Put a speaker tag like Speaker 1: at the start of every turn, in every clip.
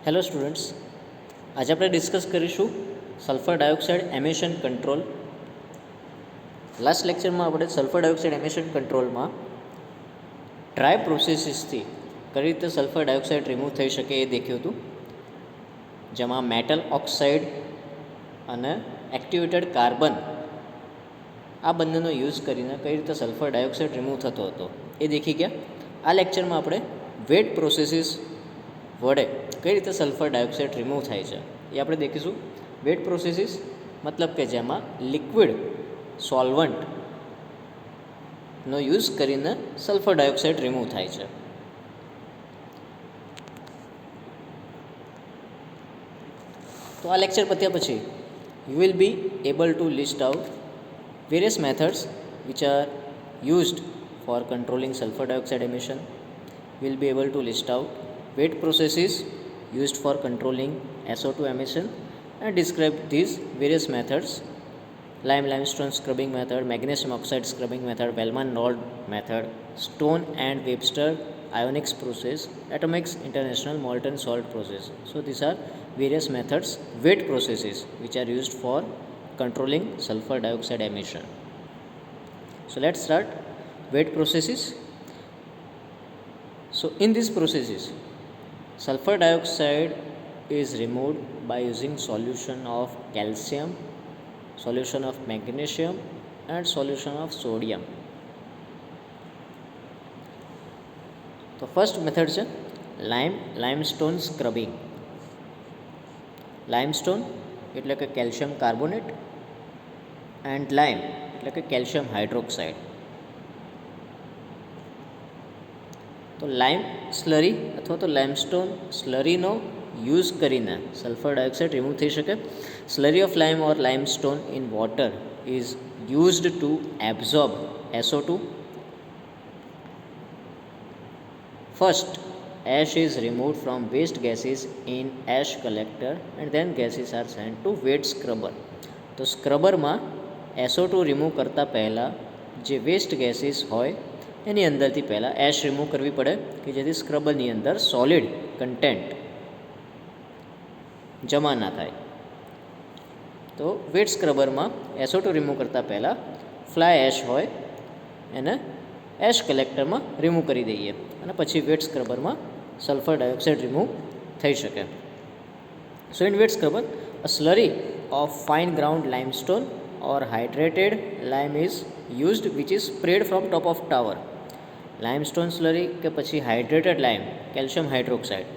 Speaker 1: Hello students, આજે આપણે discuss કરીશું sulphur dioxide emission control. Last લેક્ચરમાં આપણે સલ્ફર ડાયોક્સાઇડ એમિશન કંટ્રોલમાં ડ્રાય પ્રોસેસીસથી કઈ રીતે સલ્ફર ડાયોક્સાઇડ રિમૂવ થઈ શકે એ દેખ્યું હતું, જેમાં મેટલ ઓક્સાઇડ અને એક્ટિવેટેડ કાર્બન આ બંનેનો યુઝ કરીને કઈ રીતે સલ્ફર ડાયોક્સાઇડ રિમૂવ થતો હતો એ દેખી ગયા. આ લેક્ચરમાં આપણે વેટ પ્રોસેસીસ વડે કઈ રીતે સલ્ફર ડાયોક્સાઇડ રિમૂવ થાય છે એ આપણે દેખીશું. વેટ પ્રોસેસીસ મતલબ કે જેમાં લિક્વિડ સોલ્વન્ટનો યુઝ કરીને સલ્ફર ડાયોક્સાઇડ રિમૂવ થાય છે. તો આ લેક્ચર પત્યા પછી you will be able to list out various methods which are used four controlling sulphur dioxide emission. You will be able to list out weight processes used for controlling SO2 emission and describe these various methods: limestone scrubbing method, magnesium oxide scrubbing method, Wellman-Nold method, Stone and Webster ionics process, Atomex International molten salt process. So these are various methods, weight processes which are used for controlling sulfur dioxide emission. So let's start weight processes. So in these processes, sulfur dioxide is removed by using solution of calcium, solution of magnesium and solution of sodium. તો first method છે limestone scrubbing. Limestone એટલે કે calcium carbonate and લાઇમ એટલે કે calcium hydroxide. તો લાઇમ slurry અથવા તો limestone સ્લરીનો use કરીને સલ્ફર ડાયોક્સાઇડ રિમૂવ થઈ શકે. Slurry of lime or limestone in water is used to absorb SO2. First ash is removed from waste gases in ash collector and then gases are sent to wet scrubber. તો સ્ક્રબરમાં SO2 remove કરતાં પહેલાં જે waste gases હોય એની અંદરથી પહેલાં ash remove કરવી પડે કે જેથી સ્ક્રબરની અંદર સોલિડ કન્ટેન્ટ જમા ના થાય. તો વેટ સ્ક્રબરમાં SO2 રિમૂવ કરતાં પહેલાં ફ્લાય એશ હોય એને એશ કલેક્ટરમાં રિમૂવ કરી દઈએ અને પછી વેટ સ્ક્રબરમાં સલ્ફર ડાયોક્સાઇડ રિમૂવ થઈ શકે. So in wet scrubber a slurry of fine ground limestone or hydrated lime is used which is sprayed from top of tower. Limestone slurry કે પછી હાઇડ્રેટેડ લાઇમ calcium hydroxide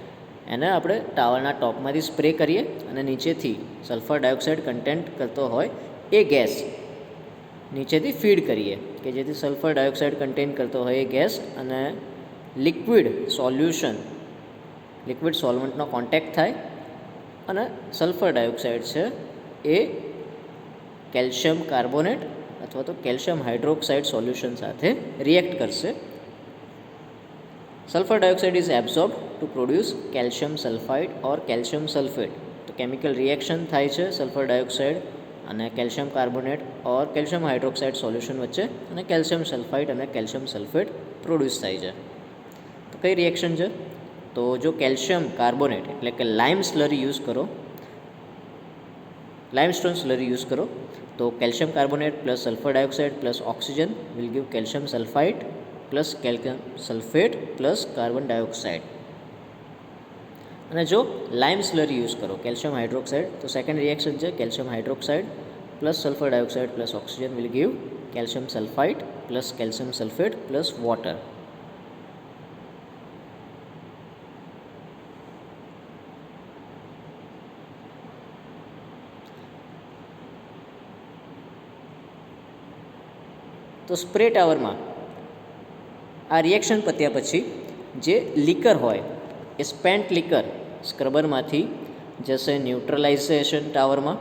Speaker 1: એને આપણે ટાવરના ટોપમાંથી spray કરીએ અને નીચેથી sulphur dioxide content કરતો હોય એ gas નીચેથી ફીડ કરીએ કે જેથી સલ્ફર ડાયોક્સાઇડ કન્ટેન કરતો હોય એ ગેસ અને લિક્વિડ સોલ્વન્ટનો કોન્ટેક્ટ થાય અને સલ્ફર ડાયોક્સાઇડ છે એ કેલ્શિયમ કાર્બોનેટ અથવા તો કેલ્શિયમ હાઇડ્રોક્સાઇડ સોલ્યુશન સાથે રિએક્ટ કરશે. Sulphur dioxide is absorbed to produce calcium sulphide or calcium sulphate. તો કેમિકલ રિએક્શન થાય છે સલ્ફર ડાયોક્સાઇડ અને calcium carbonate or calcium hydroxide solution વચ્ચે અને કેલ્શિયમ સલ્ફાઇડ અને કેલ્શિયમ સલ્ફેટ પ્રોડ્યુસ થાય છે. તો કઈ રિએક્શન છે? તો જો કેલ્શિયમ કાર્બોનેટ એટલે કે લાઇમસ્ટોન સ્લરી યુઝ કરો તો calcium carbonate plus sulphur dioxide plus oxygen will give calcium sulphide plus calcium sulphate plus carbon dioxide. અને જો લાઇમ સ્લરી યુઝ કરો કેલ્શિયમ હાઇડ્રોક્સાઇડ તો સેકન્ડ રિએક્શન છે calcium hydroxide plus sulphur dioxide plus oxygen will give calcium sulphide plus calcium sulphate plus water. તો spray ટાવરમાં આ reaction પત્યા પછી જે liquor હોય એ સ્પેન્ટ લીકર સ્ક્રબરમાંથી જશે ન્યુટ્રલાઇઝેશન ટાવરમાં.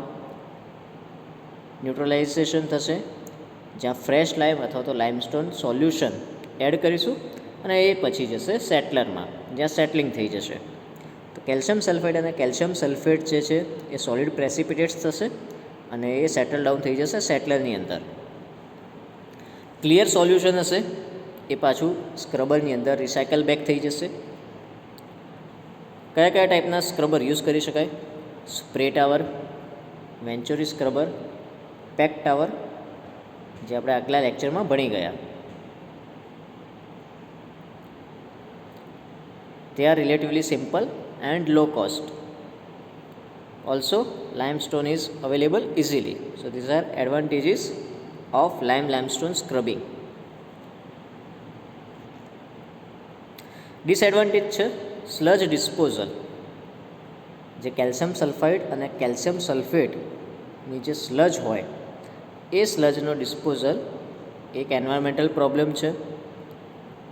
Speaker 1: ન્યુટ્રલાઇઝેશન થશે જ્યાં ફ્રેશ લાઇમ અથવા તો લાઇમસ્ટોન સોલ્યુશન એડ કરીશું અને એ પછી જશે સેટલરમાં જ્યાં સેટલિંગ થઈ જશે. તો કેલ્શિયમ સલ્ફાઇડ અને કેલ્શિયમ સલ્ફેટ જે છે એ સોલિડ પ્રેસિપિટેટ્સ થશે અને એ સેટલ ડાઉન થઈ જશે સેટલરની અંદર. ક્લિયર સોલ્યુશન હશે એ પાછું સ્ક્રબરની અંદર રિસાયકલ બેક થઈ જશે કયા કયા ટાઈપના સ્ક્રબર યુઝ કરી શકાય? Spray tower, venturi scrubber, pack tower, જે આપણે આગલા લેક્ચરમાં ભણી ગયા. They are relatively simple and low cost. Also, limestone is available easily. So these are advantages of limestone scrubbing. Disadvantage છે સ્લજ ડિસ્પોઝલ. જે કેલ્શિયમ સલ્ફાઇડ અને કેલ્શિયમ સલ્ફેટની જે સ્લજ હોય એ સ્લજનો ડિસ્પોઝલ એક એન્વાયરમેન્ટલ પ્રોબ્લેમ છે.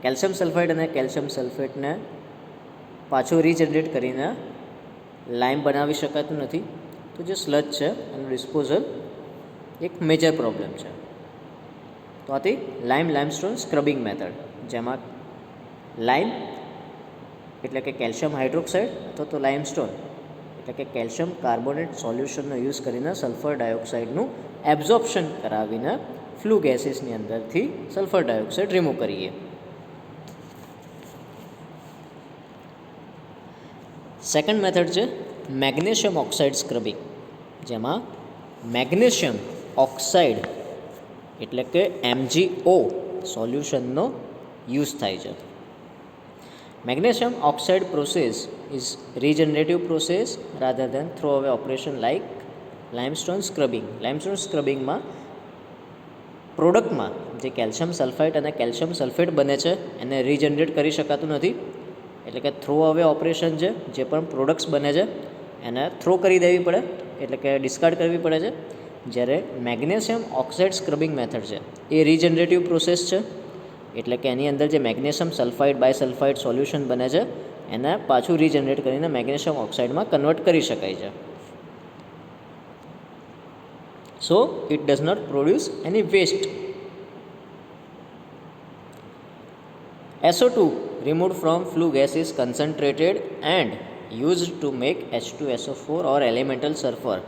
Speaker 1: કેલ્શિયમ સલ્ફાઇડ અને calcium સલ્ફેટને પાછું regenerate કરીને લાઇમ બનાવી શકાતું નથી. તો જે સ્લજ છે એનું ડિસ્પોઝલ એક મેજર પ્રોબ્લેમ છે. તો આથી લાઇમસ્ટોન સ્ક્રબિંગ મેથડ, જેમાં લાઇમ એટલે કે કેલ્શિયમ હાઇડ્રોક્સાઇડ અથવા તો લાઇમસ્ટોન એટલે કે કેલ્શિયમ કાર્બોનેટ સોલ્યુશનનો યુઝ કરીને સલ્ફર ડાયોક્સાઇડનું એબ્ઝોર્પ્શન કરાવીને ફ્લુ ગેસીસની અંદરથી સલ્ફર ડાયોક્સાઇડ રિમૂવ કરીએ. સેકન્ડ મેથડ છે મેગ્નેશિયમ ઓક્સાઇડ સ્ક્રબિંગ, જેમાં મેગ્નેશિયમ ઓક્સાઇડ એટલે કે MgO સોલ્યુશનનો યુઝ થાય છે. Magnesium oxide process is regenerative process rather than throw away operation like limestone scrubbing. Limestone સ્ક્રબિંગમાં પ્રોડક્ટમાં જે કેલ્શિયમ સલ્ફાઇડ અને કેલ્શિયમ સલ્ફેટ બને છે એને રીજનરેટ કરી શકાતું નથી. એટલે કે થ્રો અવે ઓપરેશન છે, જે પણ પ્રોડક્ટ્સ બને છે એને થ્રો કરી દેવી પડે, એટલે કે ડિસ્કાર્ડ કરવી પડે છે. જ્યારે મેગ્નેશિયમ ઓક્સાઇડ સ્ક્રબિંગ મેથડ છે એ રીજનરેટિવ પ્રોસેસ છે, એટલે કે એની અંદર જે મેગ્નેશિયમ સલ્ફાઇડ બાયસલ્ફાઇડ સોલ્યુશન બને છે એને પાછું રીજનરેટ કરીને મેગ્નેશિયમ ઓક્સાઇડમાં કન્વર્ટ કરી શકાય છે. So it does not produce any waste. SO2 removed from flue gas is concentrated and used to make H2SO4 or elemental sulfur.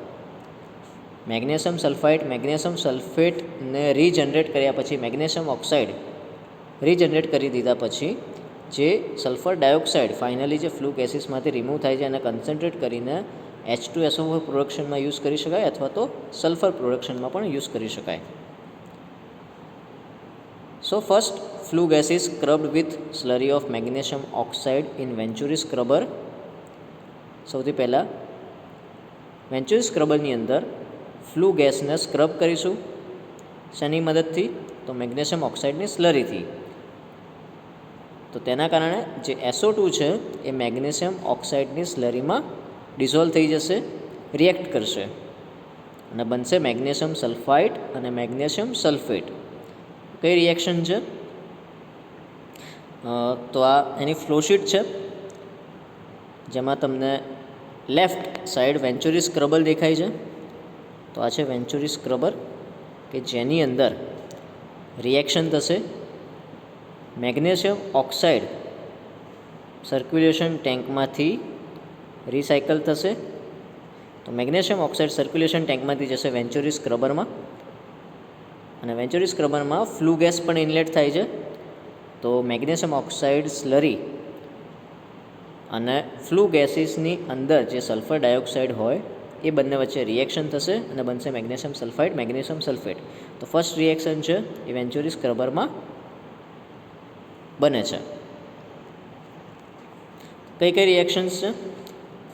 Speaker 1: Magnesium sulphide magnesium સલ્ફેટને regenerate કર્યા પછી મેગ્નેશિયમ ઓક્સાઇડ રીજનરેટ કરી દીધા પછી જે સલ્ફર ડાયોક્સાઇડ ફાઇનલી જે flue ગેસીસમાંથી remove થાય છે એને કન્સન્ટ્રેટ કરીને H2SO4 પ્રોડક્શનમાં યુઝ કરી શકાય અથવા તો સલ્ફર પ્રોડક્શનમાં પણ યુઝ કરી શકાય. So first, flue gas is scrubbed with slurry of magnesium oxide in Venturi scrubber. સૌથી પહેલાં વેન્ચુરી સ્ક્રબરની અંદર ફ્લુ ગેસને સ્ક્રબ કરીશું. શેની મદદથી? તો મેગ્નેશિયમ ઓક્સાઇડની સ્લરીથી. તો તેના કારણે જે SO2 છે એ મેગ્નેશિયમ ઓક્સાઇડની સ્લરીમાં ડિઝોલ્વ થઈ જશે, રિએક્ટ કરશે અને બનશે મેગ્નેશિયમ સલ્ફાઇડ અને મેગ્નેશિયમ સલ્ફેટ. કઈ રિએક્શન છે? તો આ એની ફ્લોશીટ છે, જેમાં તમને લેફ્ટ સાઈડ વેન્ચુરી સ્ક્રબર દેખાય છે. તો આ છે વેન્ચુરી સ્ક્રબર કે જેની અંદર રિએક્શન થશે. મેગ્નેશિયમ ઓક્સાઇડ સર્ક્યુલેશન ટેન્કમાંથી રિસાયકલ થશે. તો મેગ્નેશિયમ ઓક્સાઇડ સર્ક્યુલેશન ટેન્કમાંથી જશે વેન્ચુરી સ્ક્રબરમાં અને વેન્ચુરી સ્ક્રબરમાં ફ્લુ ગેસ પણ ઇનલેટ થાય છે. તો મેગ્નેશિયમ ઓક્સાઇડ સ્લરી અને ફ્લુ ગેસીસની અંદર જે સલ્ફર ડાયોક્સાઇડ હોય એ બંને વચ્ચે રિએક્શન થશે અને બનશે મેગ્નેશિયમ સલ્ફાઇડ મેગ્નેશિયમ સલ્ફેટ. તો ફર્સ્ટ રિએક્શન છે એ વેન્ચુરી સ્ક્રબરમાં બને છે. કઈ કઈ રિએક્શન્સ છે?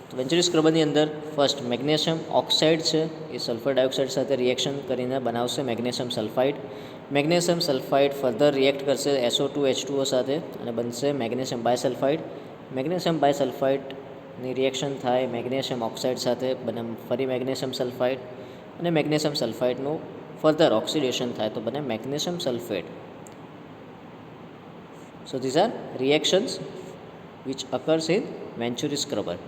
Speaker 1: તો વેન્ચુરી સ્ક્રબરની અંદર ફર્સ્ટ મેગ્નેશિયમ ઓક્સાઇડ છે એ સલ્ફર ડાયોક્સાઇડ સાથે રિએક્શન કરીને બનાવશે magnesium sulphide. Magnesium sulphide further react કરશે SO2 H2O સાથે અને બનશે મેગ્નેશિયમ બાયસલ્ફાઇડ. મેગ્નેશિયમ બાયસલ્ફાઇડની રિએક્શન થાય મેગ્નેશિયમ ઓક્સાઇડ સાથે, બને ફરી મેગ્નેશિયમ સલ્ફાઇડ અને મેગ્નેશિયમ સલ્ફાઇડનું ફર્ધર ઓક્સિડેશન થાય તો બને magnesium sulphate. So these are reactions which occurs in venturi scrubber.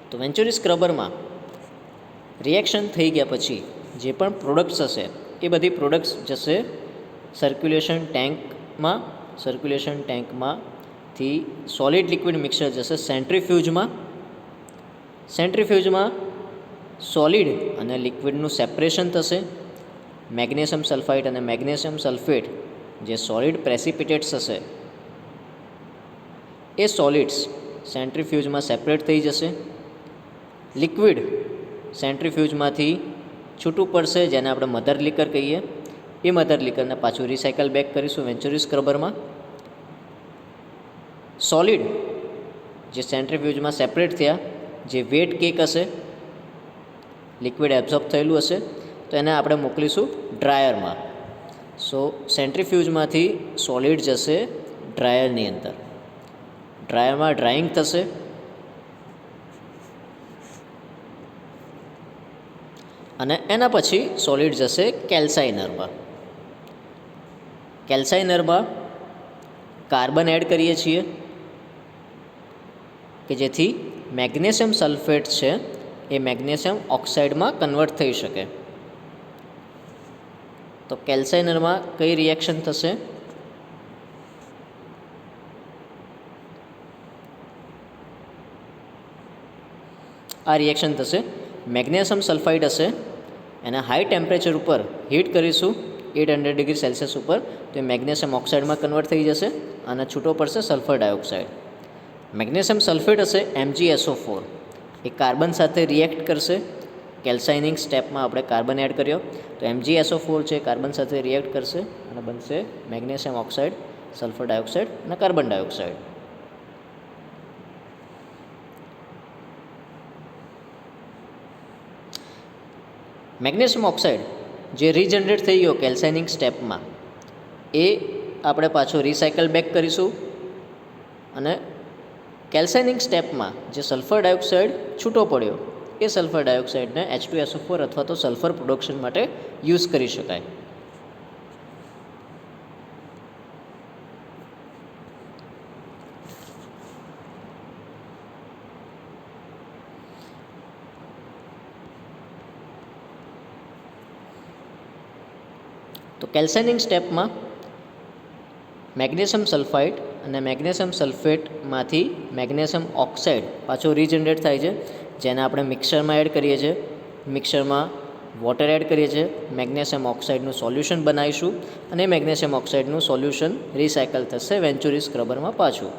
Speaker 1: તો વેન્ચુરી સ્ક્રબરમાં રિએક્શન થઈ ગયા પછી જે પણ પ્રોડક્ટ્સ હશે એ બધી પ્રોડક્ટ્સ જશે સર્ક્યુલેશન ટેન્કમાં. સર્ક્યુલેશન ટેન્કમાંથી સોલિડ લિક્વિડ મિક્સર જશે સેન્ટ્રીફ્યુજમાં. સેન્ટ્રીફ્યુજમાં સોલિડ અને લિક્વિડનું સેપરેશન થશે. મેગ્નેશિયમ સલ્ફાઇડ અને મેગ્નેશિયમ સલ્ફેટ જે સોલિડ પ્રેસિપિટેટ્સ હશે એ સોલિડ્સ સેન્ટ્રીફ્યુજમાં સેપરેટ થઈ જશે. લિક્વિડ સેન્ટ્રીફ્યુજમાંથી છૂટું પડશે, જેને આપણે મધર લિકર કહીએ. એ મધર લિકરને પાછું રિસાયકલ બેક કરીશું વેન્ચુરી સ્ક્રબરમાં. સોલિડ જે સેન્ટ્રીફ્યુજમાં સેપરેટ થયા, જે વેટ કેક હશે, લિક્વિડ એબ્ઝોર્બ થયેલું હશે, તો એને આપણે મોકલીશું ડ્રાયરમાં. સો સેન્ટ્રીફ્યુજમાંથી સોલિડ જશે ડ્રાયરની અંદર. ડ્રાયરમાં ડ્રાઇંગ થશે. અને એના પછી સોલિડ જશે કેલ્સાઇનરમાં. કેલ્સાઇનરમાં કાર્બન એડ કરીએ છીએ કે જેથી મેગ્નેશિયમ સલ્ફેટ છે એ મેગ્નેશિયમ ઓક્સાઇડમાં કન્વર્ટ થઈ શકે. તો કેલ્સાઇનરમાં કઈ રિએક્શન થશે? આ રિએક્શન થશે. મેગ્નેશિયમ સલ્ફાઇડ હશે, એને હાઈ ટેમ્પરેચર ઉપર હીટ કરીશું 800 ડિગ્રી સેલ્સિયસ ઉપર, તો એ મેગ્નેશિયમ ઓક્સાઇડમાં કન્વર્ટ થઈ જશે અને છૂટો પડશે સલ્ફર ડાયોક્સાઇડ. મેગ્નેશિયમ સલ્ફેટ હશે MgSO4, એ કાર્બન સાથે રિએક્ટ કરશે. કેલ્સાઇનિંગ સ્ટેપમાં આપણે કાર્બન એડ કર્યો, તો MgSO4 છે કાર્બન સાથે રિએક્ટ કરશે અને બનશે મેગ્નેશિયમ ઓક્સાઇડ, સલ્ફર ડાયોક્સાઇડ અને કાર્બન ડાયોક્સાઇડ. મેગ્નેશિયમ ઓક્સાઇડ જે રીજનરેટ થઈ ગયો કેલ્સાઇનિંગ સ્ટેપમાં, એ આપણે પાછો રિસાયકલ બેક કરીશું અને કેલ્સાઇનિંગ સ્ટેપમાં જે સલ્ફર ડાયોક્સાઇડ છૂટો પડ્યો, એ સલ્ફર ડાયોક્સાઇડને H2SO4 અથવા તો સલ્ફર પ્રોડક્શન માટે યુઝ કરી શકાય. તો કેલ્સાઇનિંગ સ્ટેપમાં મેગ્નેશિયમ સલ્ફાઇડ અને મેગ્નેશિયમ સલ્ફેટમાંથી મેગ્નેશિયમ ઓક્સાઇડ પાછો રીજનરેટ થાય છે, જેને આપણે મિક્સરમાં એડ કરીએ છીએ. મિક્સરમાં વોટર એડ કરીએ છીએ, મેગ્નેશિયમ ઓક્સાઇડનું સોલ્યુશન બનાવીશું અને મેગ્નેશિયમ ઓક્સાઇડનું સોલ્યુશન રિસાયકલ થશે વેન્ચુરી સ્ક્રબરમાં પાછું.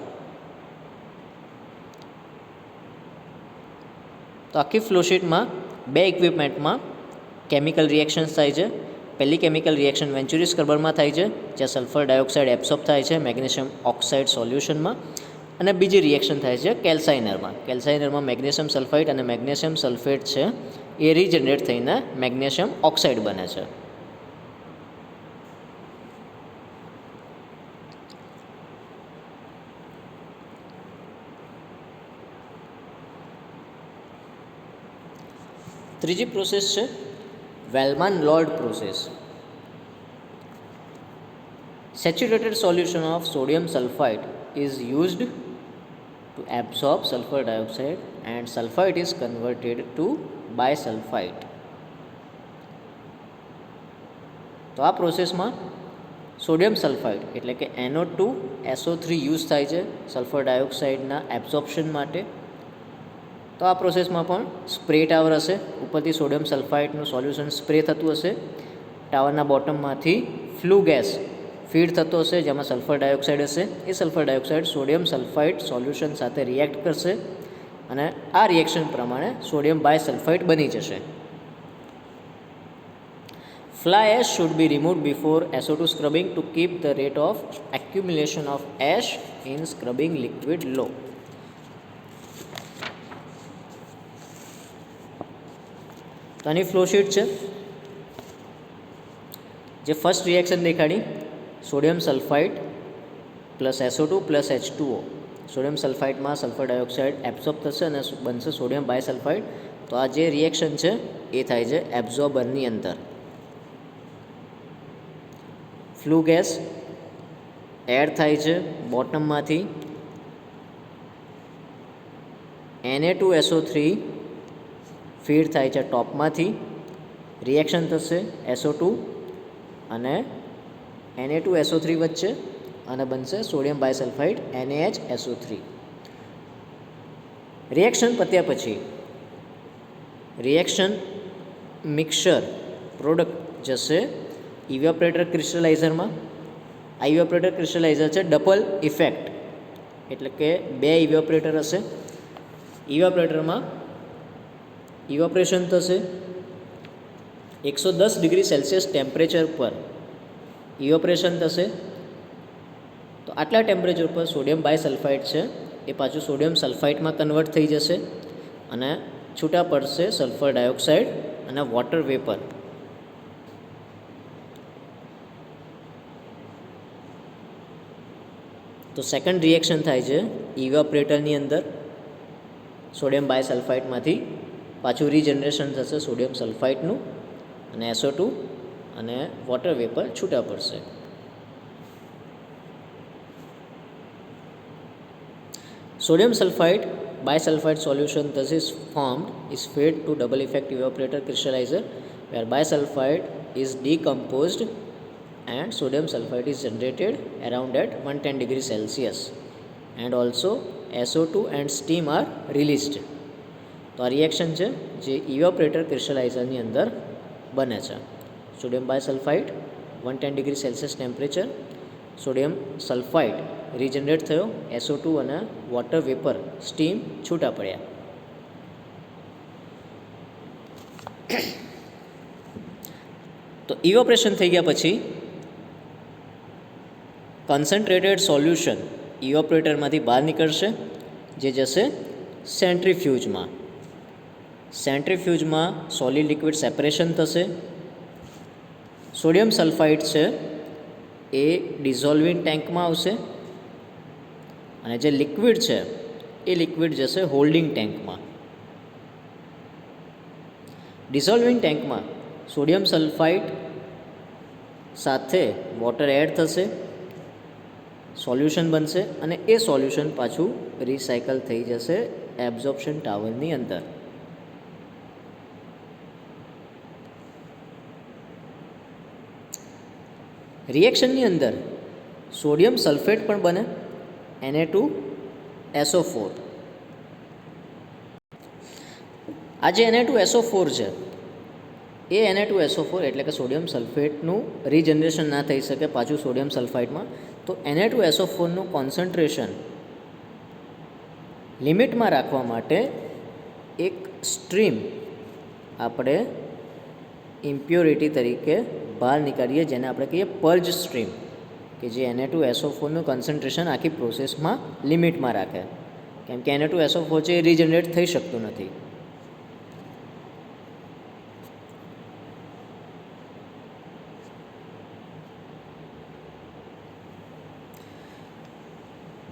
Speaker 1: તો આખી ફ્લોશીટમાં બે ઇક્વિપમેન્ટમાં કેમિકલ રિએક્શન્સ થાય છે. પહેલી કેમિકલ રિએક્શન વેન્ચુરી સ્ક્રબરમાં થાય છે, જ્યાં સલ્ફર ડાયોક્સાઇડ એબ્સોર્બ થાય છે મેગ્નેશિયમ ઓક્સાઇડ સોલ્યુશનમાં, અને બીજી રિએક્શન થાય છે કેલ્સાઇનરમાં. કેલ્સાઇનરમાં મેગ્નેશિયમ સલ્ફાઇડ અને મેગ્નેશિયમ સલ્ફેટ છે એ રીજનરેટ થઈને મેગ્નેશિયમ ઓક્સાઇડ બને છે. ત્રીજી પ્રોસેસ છે Wellman-Lord process. Saturated solution of sodium sulfite is used to absorb sulfur dioxide and sulfite is converted to bisulfite. તો આ પ્રોસેસમાં સોડિયમ સલ્ફાઇડ એટલે કે NO2SO3 યુઝ થાય છે સલ્ફર ડાયોક્સાઇડના એબ્ઝોર્પ્શન માટે. તો આ પ્રોસેસમાં પણ સ્પ્રે ટાવર હશે, ઉપરથી સોડિયમ સલ્ફાઇડનું સોલ્યુશન સ્પ્રે થતું હશે. ટાવરના બોટમમાંથી ફ્લુ ગેસ ફીડ થતો હશે, જેમાં સલ્ફર ડાયોક્સાઇડ હશે. એ sulphur dioxide sodium sulphide solution સાથે રિએક્ટ કરશે અને આ રિએક્શન પ્રમાણે સોડિયમ બાયસલ્ફાઇડ બની જશે. Fly ash should be removed before SO2 scrubbing to keep the rate of accumulation of ash in scrubbing liquid low. તો આની ફ્લોશીટ છે. જે ફર્સ્ટ રિએક્શન દેખાડી, sodium sulphide plus SO2 plus H2O. Sodium સલ્ફાઇડમાં sulphur dioxide absorb થશે અને બનશે sodium બાયસલ્ફાઇડ. તો આ જે રિએક્શન છે એ થાય છે એબ્ઝોર્બરની અંદર. ફ્લુ ગેસ એડ થાય છે બોટમમાંથી, Na2SO3 ફીડ થાય છે ટોપમાંથી. રિએક્શન થશે SO2 અને Na2SO3 વચ્ચે અને બનશે સોડિયમ બાયસલ્ફાઇડ NaHSO3. રિએક્શન પત્યા પછી રિએક્શન મિક્સર પ્રોડક્ટ જશે ઇવેપોરેટર ક્રિસ્ટલાઇઝરમાં. આ ઇવેપોરેટર ક્રિસ્ટલાઇઝર છે ડબલ ઇફેક્ટ. એટલે કે 2 ઇવેપોરેટર હશે. ઇવેપોરેટરમાં ઇવેપોરેશન થશે 110 ડિગ્રી સેલ્સિયસ ટેમ્પરેચર પર ઇવેપોરેશન થશે. તો આટલા ટેમ્પરેચર પર સોડિયમ બાયસલ્ફાઇડ છે એ પાછું સોડિયમ સલ્ફાઇડમાં કન્વર્ટ થઈ જશે અને છૂટા પડશે સલ્ફર ડાયોક્સાઇડ અને વોટર વેપર. તો સેકન્ડ રિએક્શન થાય છે ઇવેપોરેટરની અંદર. સોડિયમ બાયસલ્ફાઇડમાંથી પાછું રીજનરેશન થશે સોડિયમ સલ્ફાઇડનું અને SO2 અને વોટર વેપર છૂટા પડશે. Sodium sulfide bisulfide solution thus is formed is fed to double effect evaporator crystallizer where bisulfide is decomposed and sodium sulfide is generated around at 110 degree Celsius and also SO2 and steam are released. તો આ reaction છે જે ઇવેપોરેટર ક્રિસ્ટલાઇઝરની અંદર બને છે. Sodium bisulphide 110 degree Celsius temperature, sodium sulphide regenerate થયો, SO2 અને water vapour steam છૂટા પડ્યા. તો ઇવેપોરેશન થઈ ગયા પછી કન્સન્ટ્રેટેડ સોલ્યુશન ઇવેપોરેટરમાંથી બહાર નીકળશે જે જશે સેન્ટ્રીફ્યુજમાં. સેન્ટ્રીફ્યુજમાં સોલિડ લિક્વિડ સેપરેશન થશે. સોડિયમ સલ્ફાઇડ છે એ ડિઝોલ્વિંગ ટેન્કમાં આવશે અને જે લિક્વિડ છે એ લિક્વિડ જશે હોલ્ડિંગ ટેન્કમાં. ડિઝોલ્વિંગ ટેન્કમાં સોડિયમ સલ્ફાઇડ સાથે વોટર એડ થશે, સોલ્યુશન બનશે અને એ સોલ્યુશન પાછું રિસાયકલ થઈ જશે એબ્ઝોર્પ્શન ટાવરની અંદર. રિએક્શનની અંદર સોડિયમ સલ્ફેટ પણ બને Na2SO4. આ જે Na2SO4 છે એ Na2SO4 એટલે કે સોડિયમ સલ્ફેટનું રીજનરેશન ના થઈ શકે પાછું સોડિયમ સલ્ફાઇડમાં. તો Na2SO4નું કોન્સન્ટ્રેશન લિમિટમાં રાખવા માટે એક સ્ટ્રીમ આપણે ઇમ્પ્યોરિટી તરીકે બહાર નીકાળીએ જેને આપણે કહીએ પર્જ સ્ટ્રીમ, કે જે Na2SO4નું કોન્સન્ટ્રેશન આખી પ્રોસેસમાં લિમિટમાં રાખે, કેમ કે Na2SO4 છે એ રીજનરેટ થઈ શકતું નથી.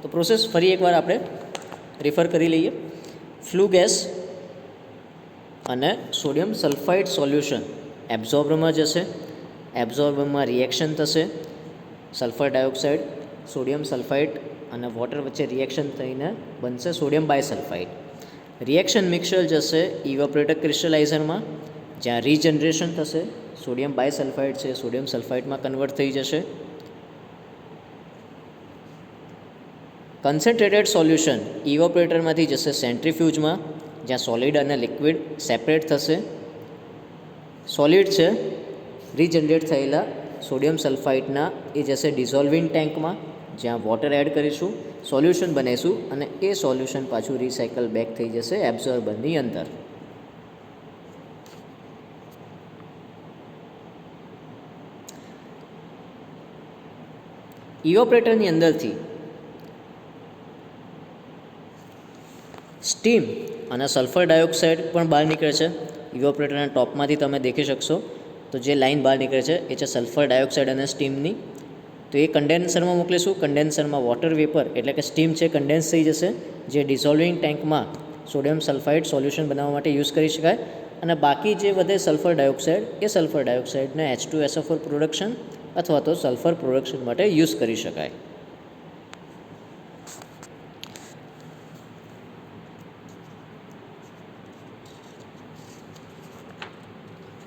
Speaker 1: તો પ્રોસેસ ફરી એકવાર આપણે રિફર કરી લઈએ. ફ્લુ ગેસ અને સોડિયમ સલ્ફાઇડ સોલ્યુશન એબ્ઝોર્બરમાં જશે. એબ્ઝોર્બરમાં રિએક્શન થશે, સલ્ફર ડાયોક્સાઇડ, સોડિયમ સલ્ફાઇડ અને વોટર વચ્ચે રિએક્શન થઈને બનશે સોડિયમ બાયસલ્ફાઇડ. રિએક્શન મિક્સર જશે ઇવેપોરેટર ક્રિસ્ટલાઇઝરમાં જ્યાં રીજનરેશન થશે, સોડિયમ બાયસલ્ફાઇડ છે સોડિયમ સલ્ફાઇડમાં કન્વર્ટ થઈ જશે. કન્સન્ટ્રેટેડ સોલ્યુશન ઇવેપોરેટરમાંથી જશે સેન્ટ્રીફ્યુજમાં જ્યાં સોલિડ અને લિક્વિડ સેપરેટ થશે. સોલિડ છે રીજનરેટ થયેલા સોડિયમ સલ્ફાઇડના એ જશે ડિઝોલ્વિંગ ટેન્કમાં જ્યાં વોટર એડ કરીશું, સોલ્યુશન બનાવીશું અને એ સોલ્યુશન પાછું રિસાયકલ બેક થઈ જશે એબ્ઝોર્બરની અંદર. ઇવેપોરેટરની અંદરથી સ્ટીમ અને સલ્ફર ડાયોક્સાઇડ પણ બહાર નીકળે છે. ઇવેપોરેટરના ટોપમાંથી તમે દેખી શકશો તો જે લાઇન બહાર નીકળે છે એ છે સલ્ફર ડાયોક્સાઇડ અને સ્ટીમની. તો એ કન્ડેન્સરમાં મોકલીશું. કન્ડેન્સરમાં વોટર વેપર એટલે કે સ્ટીમ છે કન્ડેન્સ થઈ જશે જે ડિઝોલ્વિંગ ટેન્કમાં સોડિયમ સલ્ફાઇડ સોલ્યુશન બનાવવા માટે યુઝ કરી શકાય અને બાકી જે વધે સલ્ફર ડાયોક્સાઇડ એ સલ્ફર ડાયોક્સાઇડને H2SO4 પ્રોડક્શન અથવા તો સલ્ફર પ્રોડક્શન માટે યુઝ કરી શકાય.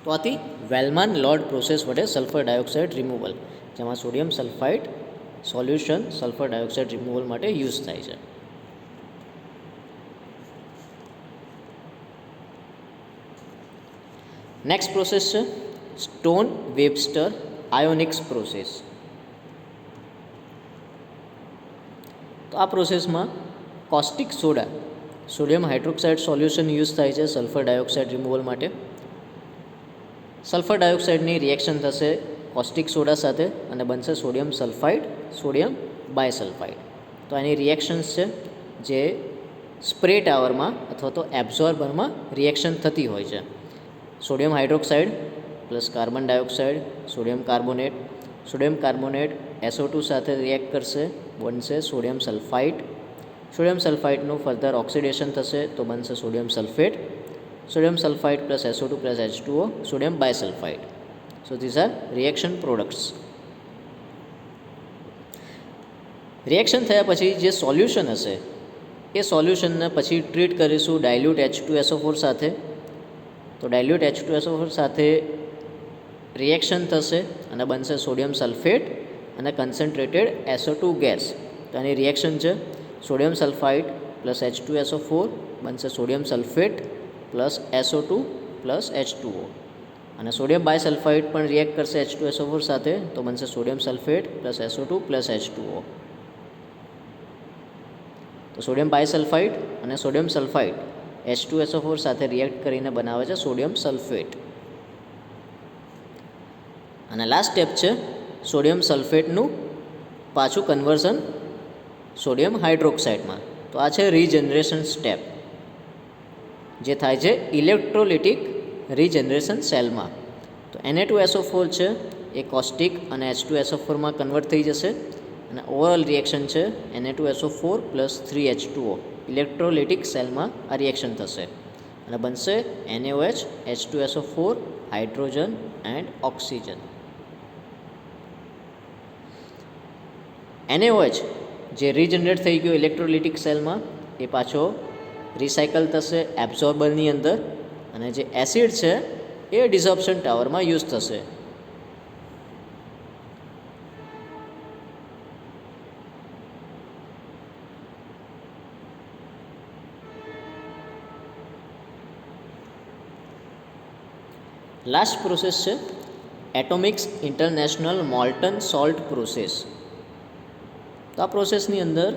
Speaker 1: તો આથી વેલમાન લોર્ડ પ્રોસેસ વડે સલ્ફર ડાયોક્સાઇડ રિમૂવલ જેમાં sodium sulphide solution sulphur dioxide removal માટે યુઝ થાય છે. નેક્સ્ટ પ્રોસેસ છે સ્ટોન વેબસ્ટર આયોનિક્સ પ્રોસેસ. તો તો આ પ્રોસેસમાં caustic soda sodium hydroxide solution use થાય છે સલ્ફર ડાયોક્સાઇડ રિમૂવલ માટે. સલ્ફર ડાયોક્સાઇડની રિએક્શન થશે કોસ્ટિક સોડા સાથે અને બનશે સોડિયમ સલ્ફાઇડ, સોડિયમ બાયસલ્ફાઇડ. તો એની રિએક્શન્સ છે જે સ્પ્રે ટાવરમાં અથવા તો એબ્ઝોર્બરમાં રિએક્શન થતી હોય છે. Sodium hydroxide plus carbon dioxide, sodium carbonate SO2 સાથે રિએક્ટ કરશે, બનશે સોડિયમ સલ્ફાઇડ. સોડિયમ સલ્ફાઇડનું ફર્ધર ઓક્સિડેશન થશે તો બનશે sodium sulphate. Sodium sulphide plus SO2 plus H2O, sodium bisulphide. So these are reaction products. Reaction થયા પછી જે સોલ્યુશન હશે એ સોલ્યુશનને પછી ટ્રીટ કરીશું ડાયલ્યુટ H2SO4 સાથે. તો ડાયલ્યુટ H2SO4 સાથે રિએક્શન થશે અને બનશે સોડિયમ સલ્ફેટ અને કન્સન્ટ્રેટેડ SO2 ગેસ. તો એની રિએક્શન છે સોડિયમ સલ્ફાઇડ પ્લસ H2SO4 બનશે sodium sulphate plus SO2 plus H2O. અને સોડિયમ બાયસલ્ફાઇડ પણ રિએક્ટ કરશે H2SO4 સાથે તો બનશે sodium sulphate plus SO2 plus H2O. તો સોડિયમ બાયસલ્ફાઇડ અને સોડિયમ સલ્ફાઇડ H2SO4 સાથે રિએક્ટ કરીને બનાવે છે સોડિયમ સલ્ફેટ. અને લાસ્ટ સ્ટેપ છે સોડિયમ સલ્ફેટનું પાછું કન્વર્ઝન સોડિયમ હાઇડ્રોક્સાઇડમાં. તો આ છે રીજનરેશન સ્ટેપ જે થાય છે ઇલેક્ટ્રોલિટિક રીજનરેશન સેલમાં. તો Na2SO4 છે એ કોસ્ટિક અને H2SO4માં કન્વર્ટ થઈ જશે અને ઓવરઓલ રિએક્શન છે Na2SO4 પ્લસ 3H2O. ઇલેક્ટ્રોલિટિક સેલમાં આ રિએક્શન થશે અને બનશે NaOH, H2SO4, hydrogen and oxygen. NaOH જે રીજનરેટ થઈ ગયો ઇલેક્ટ્રોલિટિક સેલમાં એ પાછો રિસાયકલ થશે એબ્ઝોર્બરની અંદર અને જે એસિડ છે એ ડિસોર્પ્શન ટાવરમાં યુઝ થશે. લાસ્ટ પ્રોસેસ છે એટોમિક્સ ઇન્ટરનેશનલ મોલ્ટન સોલ્ટ પ્રોસેસ. તો આ પ્રોસેસની અંદર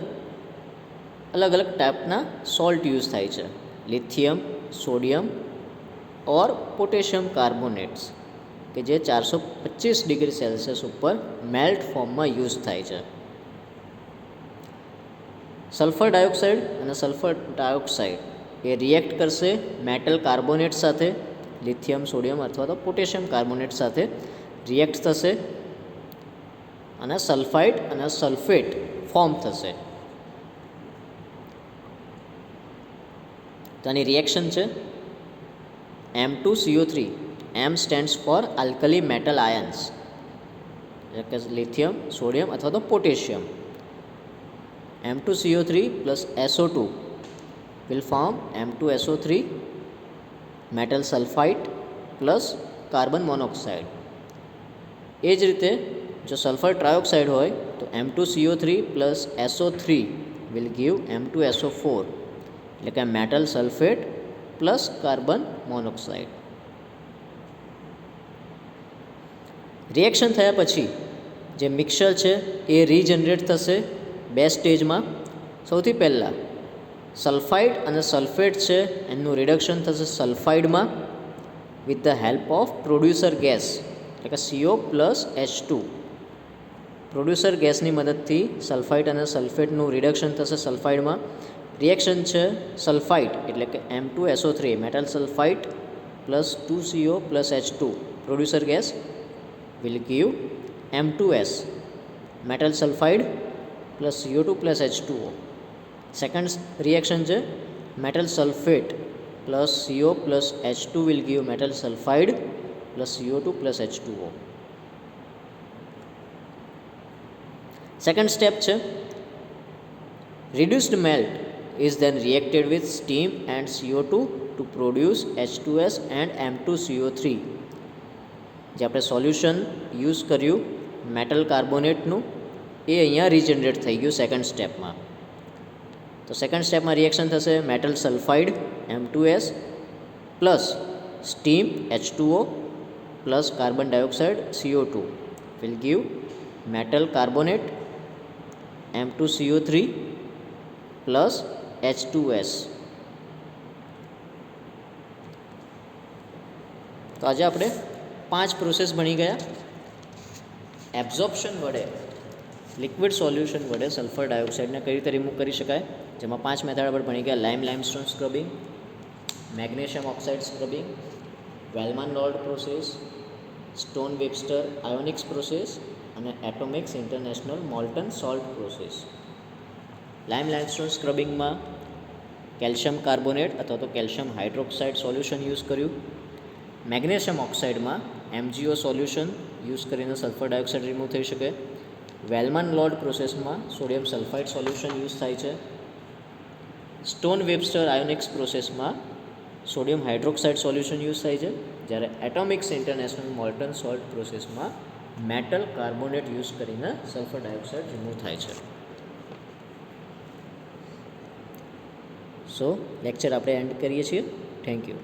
Speaker 1: અલગ અલગ ટાઈપના સોલ્ટ યુઝ થાય છે. લિથિયમ, સોડિયમ ઓર પોટેશિયમ કાર્બોનેટ્સ કે જે 425 ડિગ્રી સેલ્સિયસ ઉપર મેલ્ટ ફોર્મમાં યુઝ થાય છે. સલ્ફર ડાયોક્સાઇડ અને સલ્ફર ડાયોક્સાઇડ એ રિએક્ટ કરશે મેટલ કાર્બોનેટ સાથે, લિથિયમ, સોડિયમ અથવા તો પોટેશિયમ કાર્બોનેટ સાથે રિએક્ટ થશે અને સલ્ફાઇડ અને સલ્ફેટ ફોર્મ થશે. તો આની રિએક્શન છે M2CO3. M stands for alkali metal ions એટલે કે લિથિયમ, સોડિયમ અથવા તો potassium. M2CO3 plus SO2 will form M2SO3 metal sulphide plus carbon monoxide. એ જ રીતે જો સલ્ફર ટ્રાયોક્સાઇડ હોય તો M2CO3 plus SO3 will give M2SO4 એટલે કે metal sulphate plus carbon monoxide. Reaction થયા પછી જે મિક્સર છે એ રીજનરેટ થશે બે સ્ટેજમાં. સૌથી પહેલાં સલ્ફાઇડ અને સલ્ફેટ છે એનું રિડક્શન થશે સલ્ફાઇડમાં with the help of producer gas એટલે કે CO પ્લસ H2. પ્રોડ્યુસર ગેસની મદદથી સલ્ફાઇડ અને સલ્ફેટનું રિડક્શન થશે સલ્ફાઇડમાં. રિએક્શન છે સલ્ફાઇડ એટલે કે M2SO3 metal sulphide plus 2CO plus H2 producer gas will give M2S metal sulphide plus CO2 plus H2O. Second reaction છે metal sulphate plus CO plus H2 will give metal sulphide plus CO2 plus H2O. Second step છે reduced melt is then reacted with steam and CO2 to produce H2S and M2CO3. જે આપણે solution use કર્યું metal કાર્બોનેટનું એ અહીંયા regenerate થઈ ગયું second સ્ટેપમાં. તો second સ્ટેપમાં રિએક્શન થશે metal sulphide M2S plus steam H2O plus carbon dioxide CO2 will give metal carbonate M2CO3 plus H2S. તો આજે આપણે 5 પ્રોસેસ ભણી ગયા. એબ્ઝોર્પ્શન વડે લિક્વિડ સોલ્યુશન વડે સલ્ફર ડાયોક્સાઇડને કઈ રીતે રિમૂવ કરી શકાય, જેમાં 5 મેથડ આપણે ભણી ગયા. Limestone scrubbing, magnesium oxide scrubbing, Wellman Lord process, stone Webster Ionics process અને Atomics International molten salt process. Limestone સ્ક્રબિંગમાં કેલ્શિયમ કાર્બોનેટ અથવા તો કેલ્શિયમ હાઇડ્રોક્સાઇડ સોલ્યુશન યુઝ કર્યું. મેગ્નેશિયમ ઓક્સાઇડમાં MgO સોલ્યુશન યુઝ કરીને સલ્ફર ડાયોક્સાઇડ રિમૂવ થઈ શકે. Wellman Lord પ્રોસેસમાં સોડિયમ સલ્ફાઇડ સોલ્યુશન યુઝ થાય છે. સ્ટોન વેબસ્ટર આયોનિક્સ પ્રોસેસમાં સોડિયમ હાઇડ્રોક્સાઇડ સોલ્યુશન યુઝ થાય છે, જ્યારે એટોમિક્સ ઇન્ટરનેશનલ મોલ્ટન સોલ્ટ પ્રોસેસમાં મેટલ કાર્બોનેટ યુઝ કરીને સલ્ફર ડાયોક્સાઇડ રિમૂવ થાય છે. સો લેક્ચર આપણે એન્ડ કરીએ છીએ. Thank you.